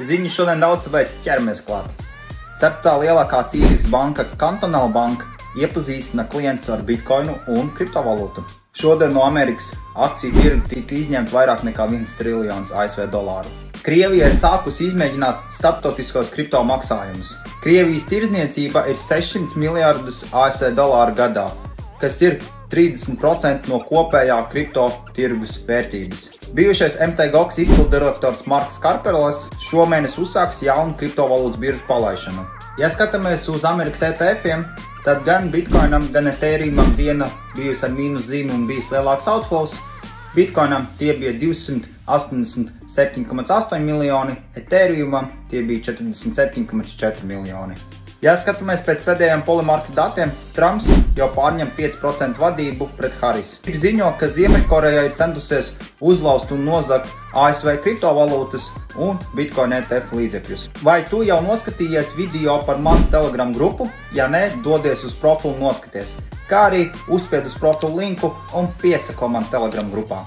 Ziņu šodien daudz, tāpēc ķeramies klāt. 4. lielākā Cīrikas banka Cantonal Bank iepazīstina klientus ar bitkoinu un kriptovalūtu. Šodien no Amerikas akciju tirgu tika izņemt vairāk nekā 1 triljons ASV dolāru. Krievija ir sākusi izmēģināt starptautiskos kripto maksājumus. Krievijas tirzniecība ir 600 miljardus ASV dolāru gadā, kas ir 30% no kopējā kripto tirgus vērtības. Bijušais MTGOX izpilddirektors Marks Karpeles šomēnes uzsāks jaunu kriptovalūtas biržu palaišanu. Ja skatāmies uz Amerikas ETF-iem, tad gan Bitcoinam, gan Ethereumam diena bijusi ar mīnuszīmi un bijis lielāks outflows. Bitcoinam tie bija 287,8 miljoni, Ethereumam tie bija 47,4 miljoni. Ja skatāmies pēc pēdējiem Polymarket datiem, Trumps jau pārņem 5% vadību pret Harris. Tik ziņo, ka Ziemeļkoreja ir centusies uzlauzt un nozagt ASV kriptovalūtas un Bitcoin ETF līdzekļus. Vai tu jau noskatījies video par manu Telegram grupu? Ja nē, dodies uz profilu noskaties. Kā arī uzspied uz profilu linku un piesako man Telegram grupā.